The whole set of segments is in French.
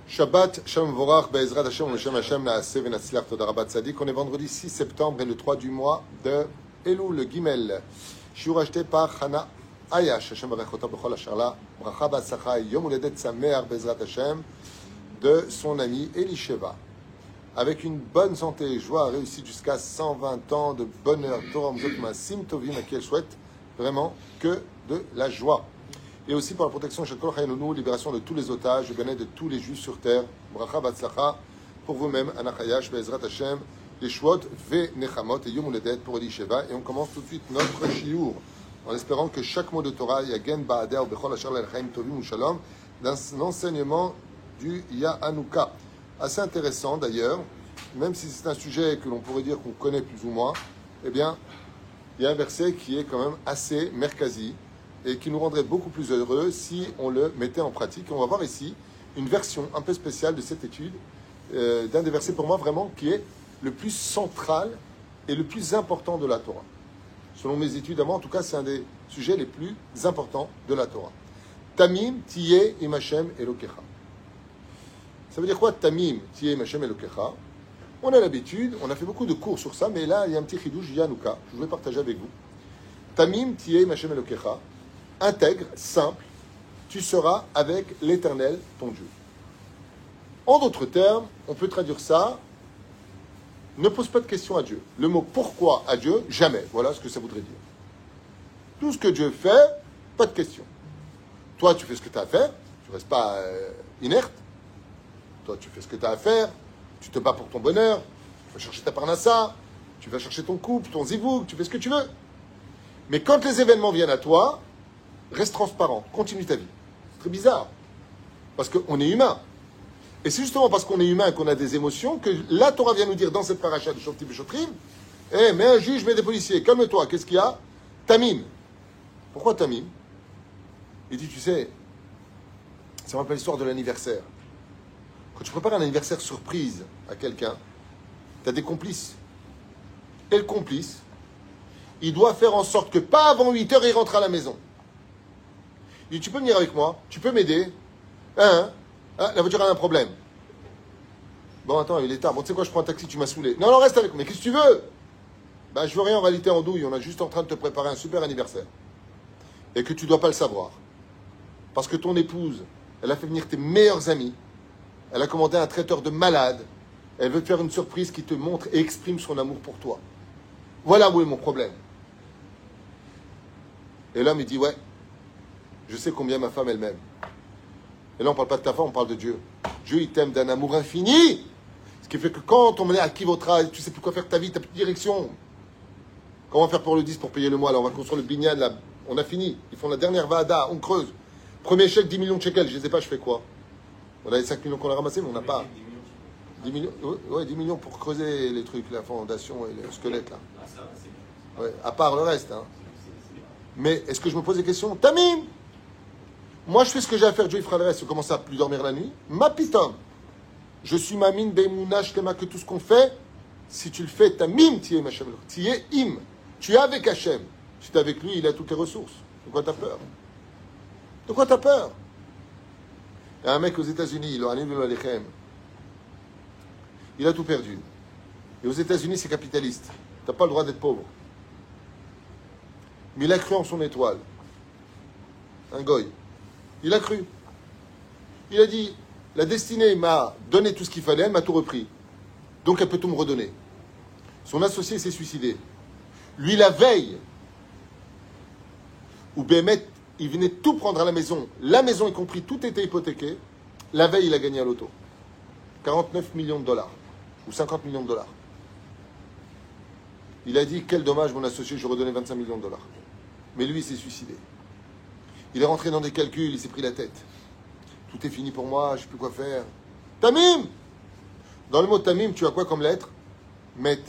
Shabbat, Shalom Vorach, Be'ezrat Hashem, Meshem Hashem, Naaseh Venatzliach, Toda Rabba Tzadik. On est vendredi 6 septembre et le 3 du mois de Elul, le Gimel. Shiur acheté par Hana Ayash, Hashem Barechota Bechol Asharla, Bracha B'Atzacha, Yom Uledet Sameach, Be'ezrat Hashem, de son ami Elisheva. Avec une bonne santé, joie, réussite jusqu'à 120 ans de bonheur, Torah Mzot Masim Tovim, à qui elle souhaite vraiment que de la joie. Et aussi pour la protection de Shekol Chayenonou, libération de tous les otages, le bien-être de tous les juifs sur terre. Bracha Batzlacha pour vous-même, Anachayash, Be'ezrat Hashem, Yeshuot, Ve Nechamot et Yom Uledet pour Elisheva. Et on commence tout de suite notre shiur, en espérant que chaque mot de Torah, Yagen Ba'ader, Bechol Asher L'Elchaim Tovim ou Shalom, d'un enseignement du Yahanouka. Assez intéressant d'ailleurs, même si c'est un sujet que l'on pourrait dire qu'on connaît plus ou moins, eh bien, il y a un verset qui est quand même assez merkazi, et qui nous rendrait beaucoup plus heureux si on le mettait en pratique. Et on va voir ici une version un peu spéciale de cette étude, d'un des versets pour moi vraiment qui est le plus central et le plus important de la Torah. Selon mes études à moi, en tout cas, c'est un des sujets les plus importants de la Torah. Tamim tiye im Hashem Elokecha. Ça veut dire quoi, Tamim tiye im Hashem Elokecha? On a l'habitude, on a fait beaucoup de cours sur ça, mais là, il y a un petit chidouche Yahanouka, je voulais partager avec vous. Tamim tiye im Hashem Elokecha. Intègre, simple, tu seras avec l'Éternel, ton Dieu. En d'autres termes, on peut traduire ça, ne pose pas de questions à Dieu. Le mot pourquoi à Dieu, jamais. Voilà ce que ça voudrait dire. Tout ce que Dieu fait, pas de questions. Toi, tu fais ce que tu as à faire, tu ne restes pas inerte. Toi, tu fais ce que tu as à faire, tu te bats pour ton bonheur, tu vas chercher ta parnassa, tu vas chercher ton couple, ton zivouk, tu fais ce que tu veux. Mais quand les événements viennent à toi, reste transparent, continue ta vie. C'est très bizarre, parce qu'on est humain. Et c'est justement parce qu'on est humain et qu'on a des émotions que la Torah vient nous dire dans cette paracha de Shoftim et Shotrim, mets un juge, mets des policiers, calme-toi, qu'est-ce qu'il y a? Tamim. Pourquoi Tamim? Il dit, tu sais, ça me rappelle l'histoire de l'anniversaire. Quand tu prépares un anniversaire surprise à quelqu'un, tu as des complices. Et le complice, il doit faire en sorte que pas avant 8 heures, il rentre à la maison. Il dit, tu peux venir avec moi, tu peux m'aider. La voiture a un problème. Bon, attends, il est tard. Bon, tu sais quoi, je prends un taxi, tu m'as saoulé. Non, reste avec moi. Mais qu'est-ce que tu veux? Je veux rien en réalité en douille. On est juste en train de te préparer un super anniversaire. Et que tu ne dois pas le savoir. Parce que ton épouse, elle a fait venir tes meilleurs amis. Elle a commandé un traiteur de malade. Elle veut te faire une surprise qui te montre et exprime son amour pour toi. Voilà où est mon problème. Et l'homme, il dit, ouais. Je sais combien ma femme elle m'aime. Et là, on ne parle pas de ta femme, on parle de Dieu. Dieu, il t'aime d'un amour infini. Ce qui fait que quand on est à qui votre tu sais plus quoi faire de ta vie, tu n'as plus de direction. Comment faire pour le 10 pour payer le mois? Là, on va construire le binyan, là. On a fini. Ils font la dernière vada, on creuse. Premier chèque, 10 millions de shekels. Je ne sais pas, je fais quoi? On a les 5 millions qu'on a ramassés, mais on n'a pas. 10 millions, ouais, 10 millions pour creuser les trucs, la fondation et le squelette, là. Ouais, à part le reste, hein. Mais est-ce que je me pose des questions? Tamim! Moi, je fais ce que j'ai à faire, Dieu il fera le reste. Je commence à plus dormir la nuit. Ma pitom. Je suis ma mine, beimouna, shlema, que tout ce qu'on fait, si tu le fais, ta mime, tu es Hashem. Tu es im. Tu es avec Hachem. Si tu es avec lui, il a toutes les ressources. De quoi tu as peur? De quoi tu as peur? Il y a un mec aux États-Unis, il a tout perdu. Et aux États-Unis, c'est capitaliste. Tu n'as pas le droit d'être pauvre. Mais il a cru en son étoile. Un goy. Il a cru. Il a dit, la destinée m'a donné tout ce qu'il fallait, elle m'a tout repris. Donc elle peut tout me redonner. Son associé s'est suicidé. Lui, la veille, où Bémet, il venait tout prendre à la maison y compris, tout était hypothéqué. La veille, il a gagné à l'auto. 49 millions de dollars. Ou 50 millions de dollars. Il a dit, quel dommage, mon associé, je redonnais 25 millions de dollars. Mais lui, il s'est suicidé. Il est rentré dans des calculs, il s'est pris la tête. Tout est fini pour moi, je ne sais plus quoi faire. Tamim! Dans le mot Tamim, tu as quoi comme lettre? Met.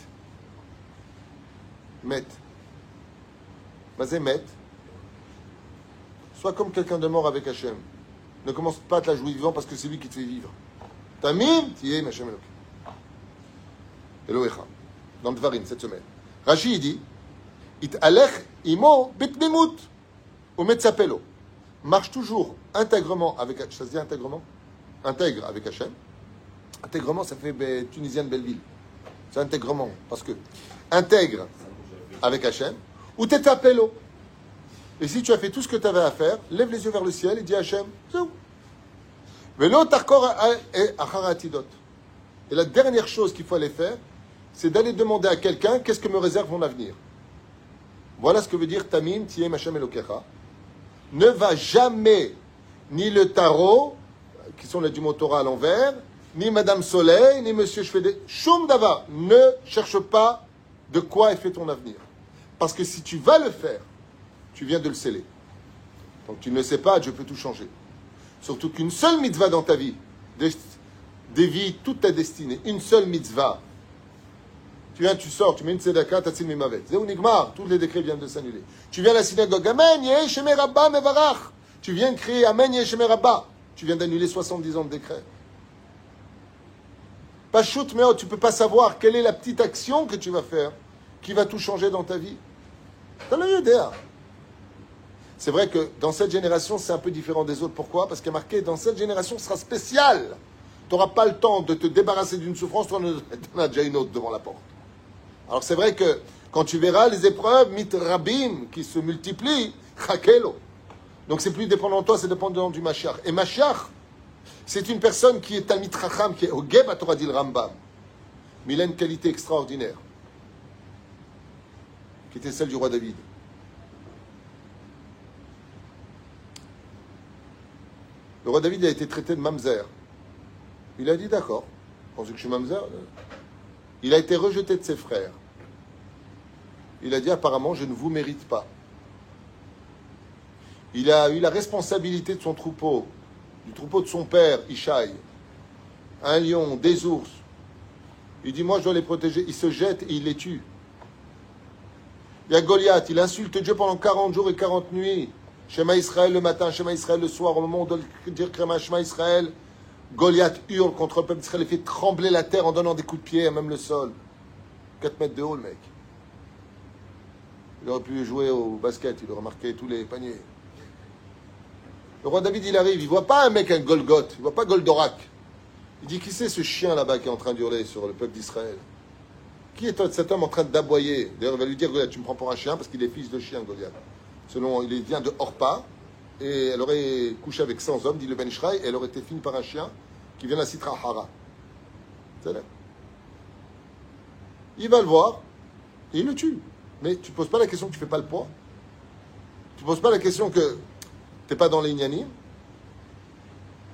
Met. Mazé Met. Sois comme quelqu'un de mort avec Hachem. Ne commence pas à te la jouer vivant parce que c'est lui qui te fait vivre. Tamim, tiye Hachem Elohecha. Dans le Dvarim, cette semaine. Rashi, il dit, It alech imo bitmimut. Au Metzapelo. Marche toujours intègrement avec... Ça se dit intègrement? intègre avec Hachem. Intègrement, ça fait tunisienne Belleville. C'est intègrement, parce que intègre avec Hachem, ou t'étapélo. Et si tu as fait tout ce que tu avais à faire, lève les yeux vers le ciel et dis à Hachem, c'est où? Mais l'autre accord est acharatidot. Et la dernière chose qu'il faut aller faire, c'est d'aller demander à quelqu'un qu'est-ce que me réserve mon avenir. Voilà ce que veut dire Tamim, Tiem Hachem Elokecha. Ne va jamais, ni le tarot, qui sont les du Torah à l'envers, ni Madame Soleil, ni Monsieur Chevede, Shum Dava, ne cherche pas de quoi est fait ton avenir. Parce que si tu vas le faire, tu viens de le sceller. Donc tu ne le sais pas, Dieu peut tout changer. Surtout qu'une seule mitzvah dans ta vie dévie toute ta destinée. Une seule mitzvah. Tu viens, tu sors, tu mets une tzedaka, tatsil mimavet. Zéou nigmar, tous les décrets viennent de s'annuler. Tu viens à la synagogue, Amen, yeh shemé rabba mevarach. Tu viens de crier Amen, yeh shemé rabba. Tu viens d'annuler 70 ans de décret. Pas shoot, mais tu ne peux pas savoir quelle est la petite action que tu vas faire qui va tout changer dans ta vie. T'as l'œil idéal. C'est vrai que dans cette génération, c'est un peu différent des autres. Pourquoi? Parce qu'il y a marqué, dans cette génération, ce sera spécial. Tu n'auras pas le temps de te débarrasser d'une souffrance, tu en as déjà une autre devant la porte. Alors c'est vrai que quand tu verras les épreuves, mit rabim, qui se multiplient, chakelo. Donc c'est plus dépendant de toi, c'est dépendant du Mashiach. Et Mashiach, c'est une personne qui est Talmid Chacham, qui est au Geb, Torah dit le Rambam. Mais il a une qualité extraordinaire, qui était celle du roi David. Le roi David a été traité de mamzer. Il a dit d'accord, pensez que je suis mamzer. Il a été rejeté de ses frères. Il a dit apparemment je ne vous mérite pas. Il a eu la responsabilité de son troupeau, du troupeau de son père, Ishaï. Un lion, des ours. Il dit moi je dois les protéger. Il se jette et il les tue. Il y a Goliath, il insulte Dieu pendant 40 jours et 40 nuits. Shema Israël le matin, Shema Israël le soir, au moment où on doit dire Shema Israël, Goliath hurle contre le peuple d'Israël et fait trembler la terre en donnant des coups de pied, même le sol. 4 mètres de haut, le mec. Il aurait pu jouer au basket, il aurait marqué tous les paniers. Le roi David, il arrive, il ne voit pas un mec, un Golgoth, il ne voit pas Goldorak. Il dit, qui c'est ce chien là-bas qui est en train d'hurler sur le peuple d'Israël? Qui est cet homme en train d'aboyer? D'ailleurs, il va lui dire, Goliath, tu me prends pour un chien parce qu'il est fils de chien, Goliath. Selon, il vient de Orpa, et elle aurait couché avec 100 hommes, dit le Ben Ishraï, et elle aurait été finie par un chien qui vient de la Sitra Hara. C'est là. Il va le voir, et il le tue. Mais tu ne poses pas la question que tu ne fais pas le poids. Tu ne poses pas la question que tu n'es pas dans les Inyanim.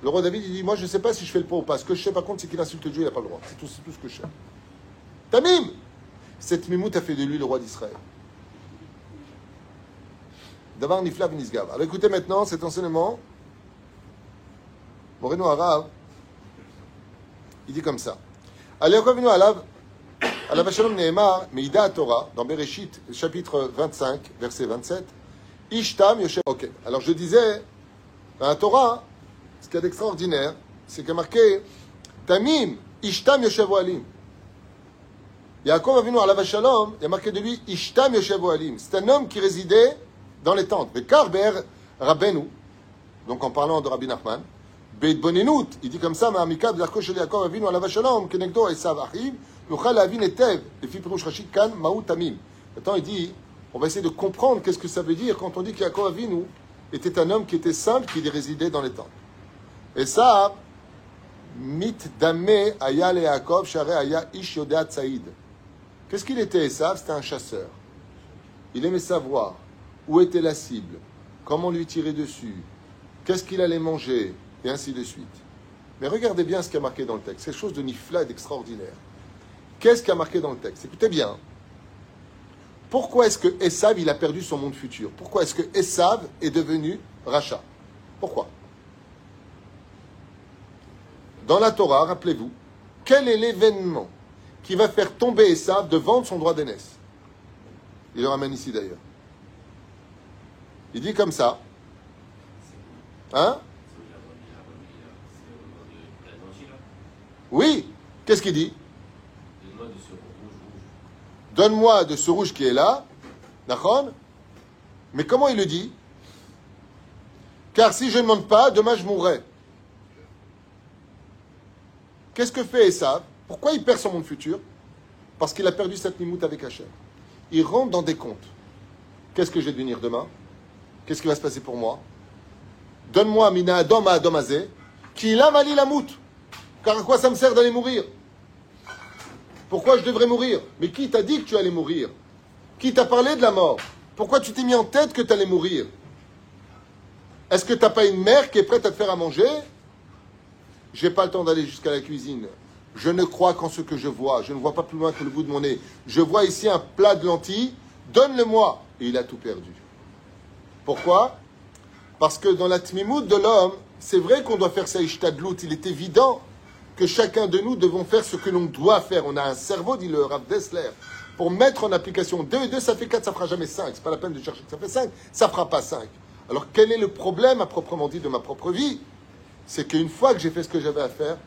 Le roi David, il dit, moi je ne sais pas si je fais le poids ou pas. Ce que je sais par contre, c'est qu'il insulte Dieu, il n'a pas le droit. C'est tout ce que je sais. Tamim! Cette mimoute a fait de lui le roi d'Israël. Davar nifla v'nisgav. Alors écoutez maintenant cet enseignement. Moreno Arav, il dit comme ça. Allez, revenons à la Shalom Nehemar, Meida Torah, dans Bereshit, chapitre 25, verset 27. Ishtam Yoshev. Ok. Alors je disais, dans la Torah, ce qu'il y a d'extraordinaire, c'est qu'il y a marqué Tamim, Ishtam Yoshev Ohalim. Yaakov Avinu à Shalom, il y a marqué de lui Ishtam Yoshev Ohalim. C'est un homme qui résidait dans les tentes. Bekar Ber Rabbeinu, donc en parlant de Rabbi Nachman, Beit Bonenut, il dit comme ça, Ma'amika b'darko shel Yaakov Avinu ala Shalom, kenegdo Esav achiv, yuchal la'avin etev, lefi pirush Rashi kan ma'u tamim. Maintenant, il dit, on va essayer de comprendre qu'est-ce que ça veut dire quand on dit qu'Yaakov Avinu était un homme qui était simple, qui résidait dans les tentes. Esav, mit dame aya le Yaakov, share aya ish yodat saïd. Qu'est-ce qu'il était, Esav? C'était un chasseur. Il aimait savoir où était la cible, comment lui tirer dessus, qu'est-ce qu'il allait manger, et ainsi de suite. Mais regardez bien ce qui a marqué dans le texte. C'est quelque chose de nifla et d'extraordinaire. Qu'est-ce qui a marqué dans le texte? Écoutez bien. Pourquoi est-ce que Esav, il a perdu son monde futur? Pourquoi est-ce que Esav est devenu Racha? Pourquoi? Dans la Torah, rappelez-vous, quel est l'événement qui va faire tomber Esav de vendre son droit d'aînesse? Il le ramène ici d'ailleurs. Il dit comme ça. Hein? Oui. Qu'est-ce qu'il dit? Donne-moi de ce rouge qui est là. D'accord? Mais comment il le dit? Car si je ne demande pas, demain je mourrai. Qu'est-ce que fait Esav? Pourquoi il perd son monde futur? Parce qu'il a perdu cette mimoute avec Hachem. Il rentre dans des comptes. Qu'est-ce que je vais devenir demain? Qu'est-ce qui va se passer pour moi? Donne-moi mina Adam à Adam Azé, qui l'a mali la moute. Car à quoi ça me sert d'aller mourir? Pourquoi je devrais mourir? Mais qui t'a dit que tu allais mourir? Qui t'a parlé de la mort? Pourquoi tu t'es mis en tête que tu allais mourir? Est-ce que tu n'as pas une mère qui est prête à te faire à manger? Je n'ai pas le temps d'aller jusqu'à la cuisine. Je ne crois qu'en ce que je vois. Je ne vois pas plus loin que le bout de mon nez. Je vois ici un plat de lentilles. Donne-le-moi. Et il a tout perdu. Pourquoi? Parce que dans la tmimout de l'homme, c'est vrai qu'on doit faire ça ishtadlout. Il est évident que chacun de nous devons faire ce que l'on doit faire. On a un cerveau, dit le Rav Dessler, pour mettre en application 2 et 2, ça fait 4, ça ne fera jamais 5. C'est pas la peine de chercher que ça fait 5. Ça ne fera pas 5. Alors quel est le problème, à proprement dit, de ma propre vie? C'est qu'une fois que j'ai fait ce que j'avais à faire,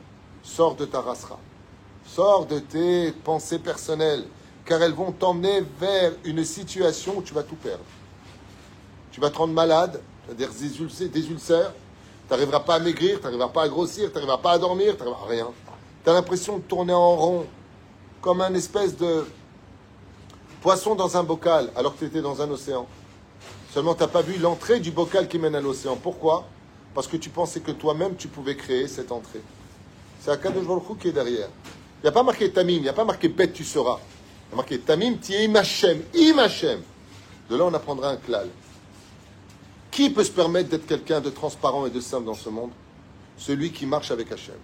sors de ta rasra. Sors de tes pensées personnelles, car elles vont t'emmener vers une situation où tu vas tout perdre. Tu vas te rendre malade, tu vas des ulcères, tu n'arriveras pas à maigrir, tu n'arriveras pas à grossir, tu n'arriveras pas à dormir, tu n'arriveras à rien. Tu as l'impression de tourner en rond, comme un espèce de poisson dans un bocal, alors que tu étais dans un océan. Seulement, tu n'as pas vu l'entrée du bocal qui mène à l'océan. Pourquoi? Parce que tu pensais que toi-même, tu pouvais créer cette entrée. C'est Akadosh Baruch Hu qui est derrière. Il n'y a pas marqué Tamim, il n'y a pas marqué bête, tu seras. Il y a marqué Tamim, Ti'im Hashem, Im Hashem. De là, on apprendra un klal. Qui peut se permettre d'être quelqu'un de transparent et de simple dans ce monde? Celui qui marche avec Hashem.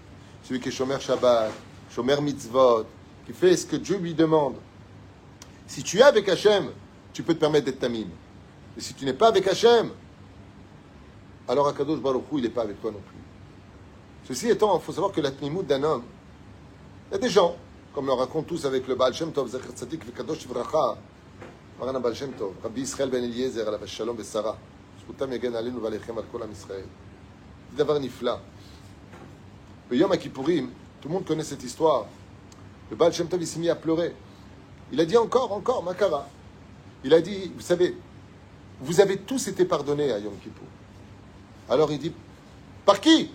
Celui qui est Shomer Shabbat, Shomer Mitzvot, qui fait ce que Dieu lui demande. Si tu es avec Hashem, tu peux te permettre d'être Tamim. Et si tu n'es pas avec Hashem, alors Akadosh Baruch Hu, il n'est pas avec toi non plus. Ceci étant, il faut savoir que la tmimout d'un homme, il y a des gens, comme le racontent tous avec le Baal Shem Tov, Zecher Tzadik Vekadosh Ivracha, Maran Baal Shem Tov, Rabbi Israël ben Eliezer, Alav Shalom Besara, Zkutam Yagen Aleinu Valechem Al Kol Am Israël. C'est d'avoir nifla. Le Yom HaKippourim, tout le monde connaît cette histoire. Le Baal Shem Tov, il s'est mis à pleurer. Il a dit encore, Makara. Il a dit, vous savez, vous avez tous été pardonnés à Yom Kippour. Alors il dit, par qui?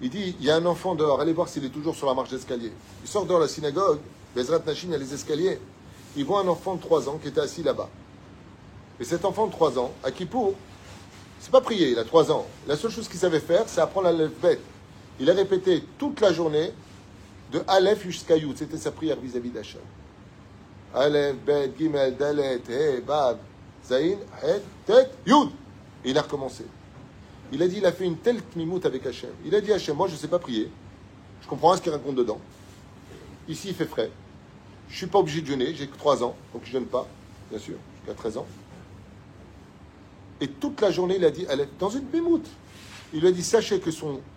Il dit, il y a un enfant dehors, allez voir s'il est toujours sur la marche d'escalier. Il sort dehors de la synagogue, Bezrat Nachin, il y a les escaliers. Il voit un enfant de 3 ans qui était assis là-bas. Et cet enfant de 3 ans, à Kippour, c'est pas prier, il a 3 ans. La seule chose qu'il savait faire, c'est apprendre la Aleph-Bet. Il a répété toute la journée, de Aleph jusqu'à Yud. C'était sa prière vis-à-vis d'Hachem. Aleph, Bet, Gimel, Dalet, He, Bab, Zayin, Het, Tet, Yud. Et il a recommencé. Il a dit, il a fait une telle tmimout avec Hachem. Il a dit à Hachem, moi je ne sais pas prier. Je comprends rien ce qu'il raconte dedans. Ici il fait frais. Je ne suis pas obligé de jeûner, j'ai que 3 ans, donc je ne jeûne pas, bien sûr, jusqu'à 13 ans. Et toute la journée il a dit, elle est dans une tmimout. Il lui a dit, sachez que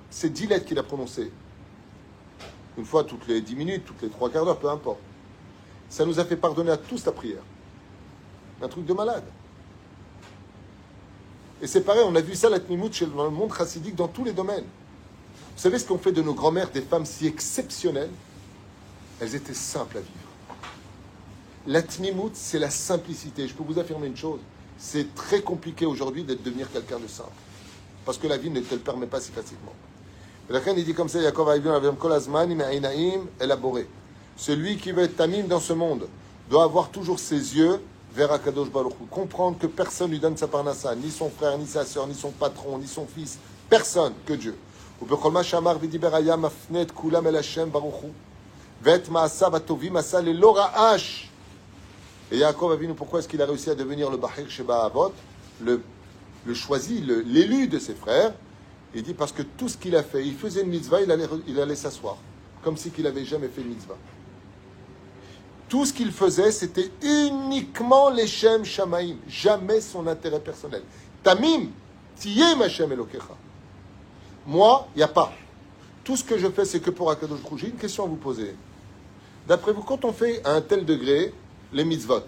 ces 10 lettres qu'il a prononcées, une fois toutes les 10 minutes, toutes les 3 quarts d'heure, peu importe, ça nous a fait pardonner à tous la prière. Un truc de malade. Et c'est pareil, on a vu ça, la tmimout, dans le monde chassidique, dans tous les domaines. Vous savez ce qu'on fait de nos grand-mères, des femmes si exceptionnelles? Elles étaient simples à vivre. La tmimout, c'est la simplicité. Je peux vous affirmer une chose, c'est très compliqué aujourd'hui de devenir quelqu'un de simple. Parce que la vie ne te le permet pas si facilement. La reine, il dit comme ça, Yaakov Avinu, Kol Azman, Ime'inaim, élaboré. Celui qui veut être tamim dans ce monde doit avoir toujours ses yeux vers Akadosh Baruch Hu. Comprendre que personne lui donne sa parnassa, ni son frère, ni sa sœur, ni son patron, ni son fils. Personne que Dieu. Et Yaakov Avinu, pourquoi est-ce qu'il a réussi à devenir le Bahir Sheba Avot, le choisi, l'élu de ses frères? Il dit parce que tout ce qu'il a fait, il faisait une mitzvah, il allait s'asseoir, comme si qu'il n'avait jamais fait une mitzvah. Tout ce qu'il faisait, c'était uniquement les Shem Shamaim, jamais son intérêt personnel. Tamim, tiyem Hashem Elokecha. Moi, il n'y a pas. Tout ce que je fais, c'est que pour Akadosh Baruch Hu. J'ai une question à vous poser. D'après vous, quand on fait à un tel degré les mitzvot,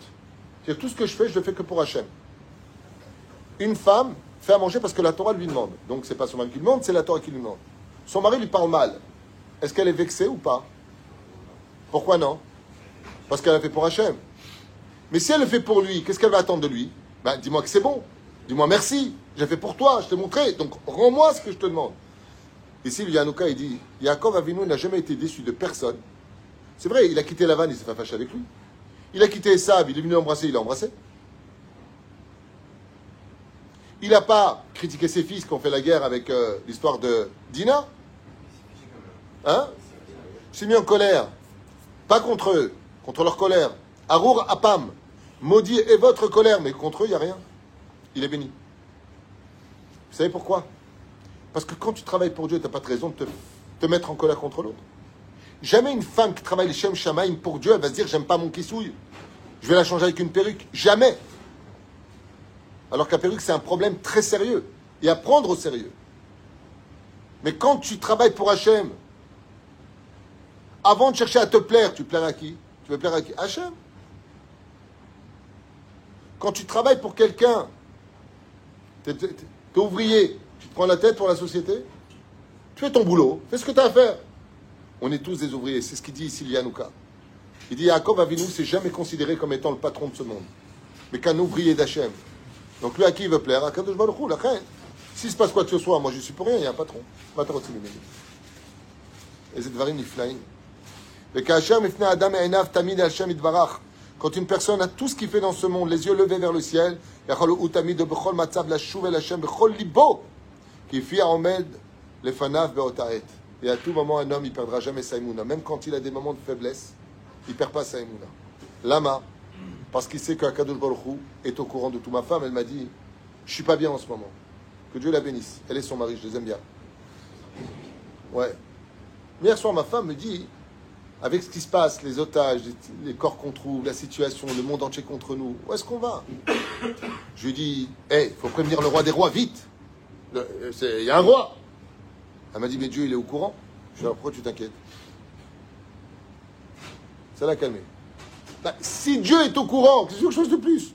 c'est-à-dire tout ce que je fais, je le fais que pour Hashem. Une femme fait à manger parce que la Torah lui demande. Donc, c'est pas son mari qui lui demande, c'est la Torah qui lui demande. Son mari lui parle mal. Est-ce qu'elle est vexée ou pas? Pourquoi non? Parce qu'elle a fait pour Hachem. Mais si elle le fait pour lui, qu'est-ce qu'elle va attendre de lui? Ben, dis-moi que c'est bon. Dis-moi merci. J'ai fait pour toi, je t'ai montré. Donc, rends-moi ce que je te demande. Ici, le Yanouka, il dit, Yaakov Avinu n'a jamais été déçu de personne. C'est vrai, il a quitté Lavan, il s'est pas fâché avec lui. Il a quitté Esav, il est venu l'embrasser, il l'a embrassé. Il n'a pas critiqué ses fils qui ont fait la guerre avec l'histoire de Dina. Hein? Il s'est mis en colère. Pas contre eux, contre leur colère. Arour Apam, maudit est votre colère, mais contre eux, il n'y a rien. Il est béni. Vous savez pourquoi? Parce que quand tu travailles pour Dieu, tu n'as pas de raison de te mettre en colère contre l'autre. Jamais une femme qui travaille les Shem Shamaim pour Dieu, elle va se dire, j'aime pas mon kissouille, je vais la changer avec une perruque. Jamais. Alors que la perruque, c'est un problème très sérieux et à prendre au sérieux. Mais quand tu travailles pour Hachem, avant de chercher à te plaire, tu plais à qui? Tu veux plaire à qui? Hachem. Quand tu travailles pour quelqu'un, t'es ouvrier, tu te prends la tête pour la société, tu fais ton boulot, fais ce que tu as à faire. On est tous des ouvriers, c'est ce qu'il dit ici, Yanouka. Il dit, Yaakov Avinu s'est jamais considéré comme étant le patron de ce monde, mais qu'un ouvrier d'Hachem. Donc lui, à qui il veut plaire? À Kadosh Baruch Hu, la reine. S'il se passe quoi que ce soit, moi je suis pour rien, il y a un patron. Et c'est Dvarim Niflaim. Quand une personne a tout ce qu'il fait dans ce monde, les yeux levés vers le ciel, et à tout moment, un homme, il ne perdra jamais sa imuna. Même quand il a des moments de faiblesse, il ne perd pas sa imuna. Lama, parce qu'il sait qu'Akadosh Baruch Hu est au courant de tout. Ma femme, elle m'a dit, je ne suis pas bien en ce moment. Que Dieu la bénisse. Elle et son mari, je les aime bien. Ouais. Mais hier soir, ma femme me dit, avec ce qui se passe, les otages, les corps qu'on trouve, la situation, le monde entier contre nous, où est-ce qu'on va? Je lui dis, il faut prévenir le roi des rois, vite. Il y a un roi. Elle m'a dit, mais Dieu, il est au courant. Je lui ai dit, pourquoi tu t'inquiètes? Ça l'a calmé. Bah, si Dieu est au courant, c'est quelque chose de plus.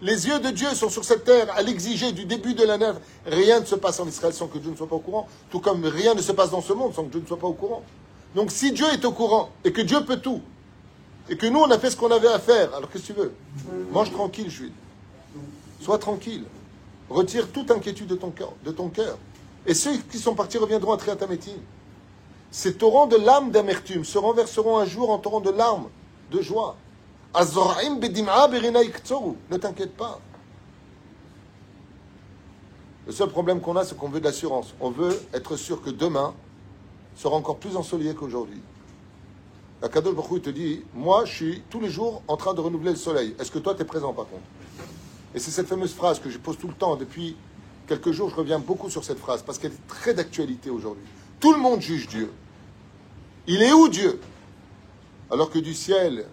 Les yeux de Dieu sont sur cette terre à l'exiger du début de la neige. Rien ne se passe en Israël sans que Dieu ne soit pas au courant. Tout comme rien ne se passe dans ce monde sans que Dieu ne soit pas au courant. Donc si Dieu est au courant et que Dieu peut tout, et que nous on a fait ce qu'on avait à faire, alors qu'est-ce que tu veux? Mange tranquille, juif. Sois tranquille. Retire toute inquiétude de ton cœur. Et ceux qui sont partis reviendront à Triatamétim. Ces torrents de larmes d'amertume se renverseront un jour en torrents de larmes, de joie. Ne t'inquiète pas. Le seul problème qu'on a, c'est qu'on veut de l'assurance. On veut être sûr que demain sera encore plus ensoleillé qu'aujourd'hui. La Kadosh Baruch Hu te dit, moi, je suis tous les jours en train de renouveler le soleil. Est-ce que toi, tu es présent par contre? Et c'est cette fameuse phrase que je pose tout le temps. Depuis quelques jours, je reviens beaucoup sur cette phrase parce qu'elle est très d'actualité aujourd'hui. Tout le monde juge Dieu. Il est où Dieu? Alors que du ciel,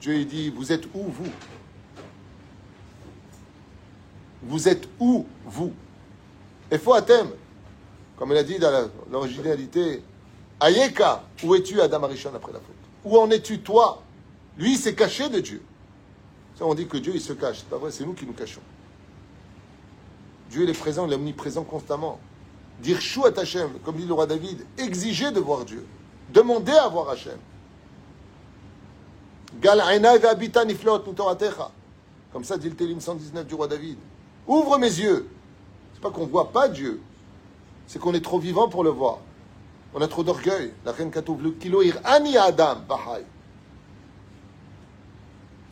Dieu il dit, vous êtes où vous? Vous êtes où vous? Et faut Atem, comme il a dit dans l'originalité, Ayeka, où es-tu Adam Arishon après la faute? Où en es-tu toi? Lui il s'est caché de Dieu. Ça on dit que Dieu il se cache, c'est pas vrai, c'est nous qui nous cachons. Dieu il est présent, il est omniprésent constamment. Dire chou à Hachem, comme dit le roi David, exiger de voir Dieu. Demandez à voir Hachem. Comme ça dit le Télim 119 du roi David. Ouvre mes yeux. C'est pas qu'on ne voit pas Dieu. C'est qu'on est trop vivant pour le voir. On a trop d'orgueil. La reine Katouv, le kilo ani Adam, Bahai.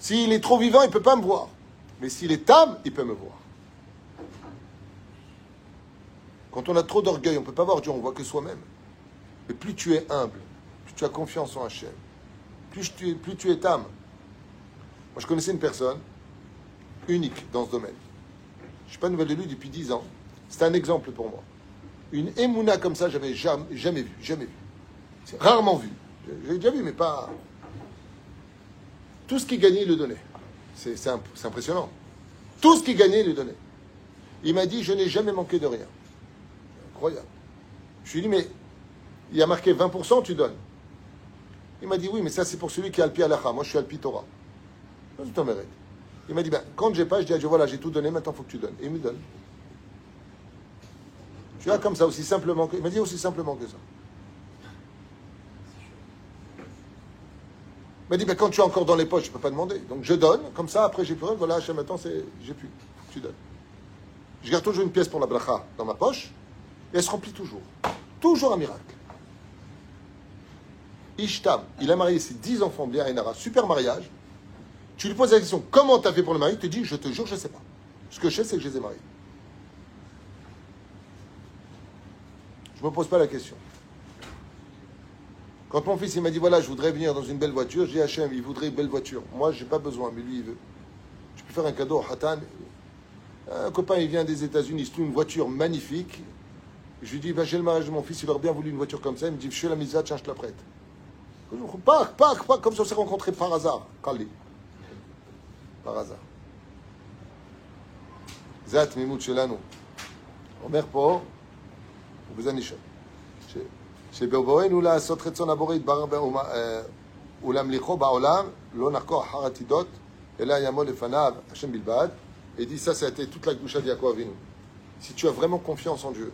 S'il est trop vivant, il ne peut pas me voir. Mais s'il est âme, il peut me voir. Quand on a trop d'orgueil, on ne peut pas voir Dieu, on ne voit que soi-même. Mais plus tu es humble, plus tu as confiance en Hachem, plus tu es âme. Moi, je connaissais une personne unique dans ce domaine. Je ne suis pas nouvelle de lui depuis 10 ans. C'est un exemple pour moi. Une émouna comme ça, j'avais jamais vu. C'est rarement vu. J'ai déjà vu, mais pas... Tout ce qu'il gagnait, il le donnait. C'est impressionnant. Tout ce qu'il gagnait, il le donnait. Il m'a dit, je n'ai jamais manqué de rien. Incroyable. Je lui ai dit, mais il y a marqué 20%, tu donnes. Il m'a dit, oui, mais ça, c'est pour celui qui est Alpi Alacha. Moi, je suis Alpi Torah. Je t'en mérite. Il m'a dit, ben, quand j'ai pas, je dis à Dieu, voilà, j'ai tout donné, maintenant, il faut que tu donnes. Et il me donne. Je suis là comme ça, aussi simplement que... Il m'a dit aussi simplement que ça. Il m'a dit, ben, quand tu es encore dans les poches, je ne peux pas demander. Donc, je donne, comme ça, après, j'ai plus rien. Voilà, Hachem, maintenant, j'ai plus. Faut que tu donnes. Je garde toujours une pièce pour la bracha dans ma poche, et elle se remplit toujours. Toujours un miracle. Ishtam, il a marié ses 10 enfants, bien Inara, super mariage. Tu lui poses la question, comment tu as fait pour le mari? Il te dit, je te jure, je ne sais pas. Ce que je sais, c'est que je les ai mariés. Je ne me pose pas la question. Quand mon fils il m'a dit, voilà, je voudrais venir dans une belle voiture, j'ai dit, Hachem, il voudrait une belle voiture. Moi, je n'ai pas besoin, mais lui, il veut. Je peux faire un cadeau à Hatan. Un copain, il vient des États-Unis, il se trouve une voiture magnifique. Je lui dis, j'ai le mariage de mon fils, il aurait bien voulu une voiture comme ça. Il me dit, je suis la misade, tiens, je te la prête. Pas, comme ça, on s'est rencontrés par hasard. Kali. Par hasard. Zat mimout shelanu. Omer po, ובזה נשאר. שבבואנו לעשות רצון הבורא יתברך ולהמליכו בעולם, לא נחקור אחר עתידות, אלא יעמוד לפניו השם בלבד. Et dit ça, ça a été toute la Gdusha de Yaakov Avinu. Si tu as vraiment confiance en Dieu,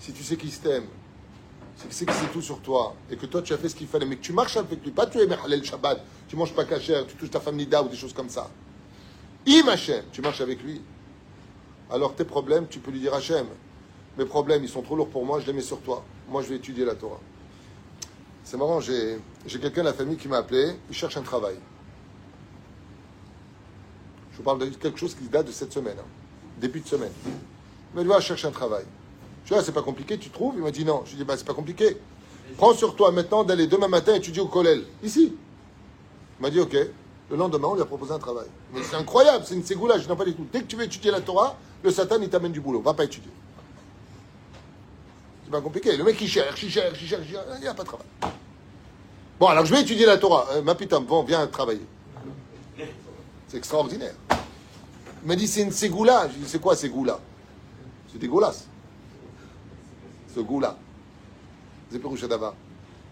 si tu sais qu'il t'aime, si tu sais qu'il sait tout sur toi, et que toi tu as fait ce qu'il fallait, mais que tu marches avec lui, pas tu es Mechalel Shabbat, tu manges pas kasher, tu touches ta femme Nida ou des choses comme ça. Im Hashem, tu marches avec lui. Alors tes problèmes, tu peux lui dire Hashem, mes problèmes, ils sont trop lourds pour moi, je les mets sur toi. Moi, je vais étudier la Torah. C'est marrant, j'ai quelqu'un de la famille qui m'a appelé, il cherche un travail. Je vous parle de quelque chose qui date de cette semaine, début de semaine. Il m'a dit, va chercher un travail. Je dis, ah, c'est pas compliqué, tu trouves? Il m'a dit non. Je lui ai dit, bah, c'est pas compliqué. Prends sur toi maintenant d'aller demain matin étudier au Kollel, ici. Il m'a dit, ok. Le lendemain, on lui a proposé un travail. Mais c'est incroyable, c'est une ségoula, je n'en pas du tout. Dès que tu veux étudier la Torah, le Satan, il t'amène du boulot. Va pas étudier. C'est pas compliqué. Le mec, il cherche, il n'y a pas de travail. Bon, alors je vais étudier la Torah. Ma putain, bon, viens travailler. C'est extraordinaire. Il m'a dit, c'est une ségoula. Je lui ai dit, c'est quoi ségoula? C'est dégueulasse. Ce goût-là. C'est Péroucha Dava.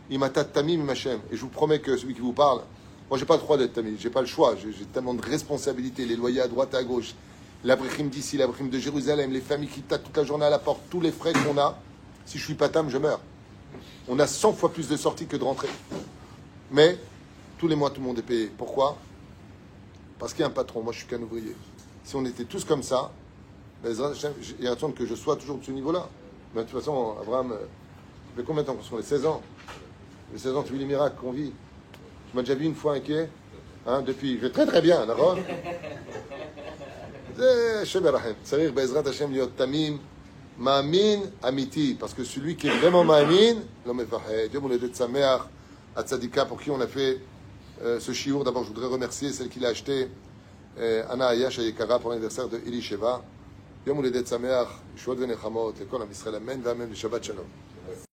Il m'a tamim Hachem. Et je vous promets que celui qui vous parle, moi, j'ai pas le droit d'être tamim. J'ai pas le choix. J'ai tellement de responsabilités. Les loyers à droite et à gauche. L'abrim d'ici, l'abrim de Jérusalem, les familles qui tapent toute la journée à la porte, tous les frais qu'on a. Si je suis pas tam, je meurs. On a 100 fois plus de sorties que de rentrées. Mais, tous les mois, tout le monde est payé. Pourquoi? Parce qu'il y a un patron. Moi, je suis qu'un ouvrier. Si on était tous comme ça, il y a un temps que je sois toujours de ce niveau-là. Mais de toute façon, Abraham, ça fait combien de temps qu'on se fait? Les 16 ans. Les 16 ans, tu vis les miracles qu'on vit. Tu m'as déjà vu une fois inquiet, hein, depuis. Je vais très très bien, d'accord? C'est Bezrat Hashem liot tamim, ma'amin amiti. Parce que celui qui est vraiment ma'amin, l'homme est fahed. Dieu mouledet sameach, à Tzadika, pour qui on a fait ce chiour. D'abord, je voudrais remercier celle qui l'a acheté, Anna Ayash Ayekara, pour l'anniversaire de Eli Sheva. יום הולדת שמח, ישועות ונחמות לכל עם ישראל, אמן ואמן ושבת שלום.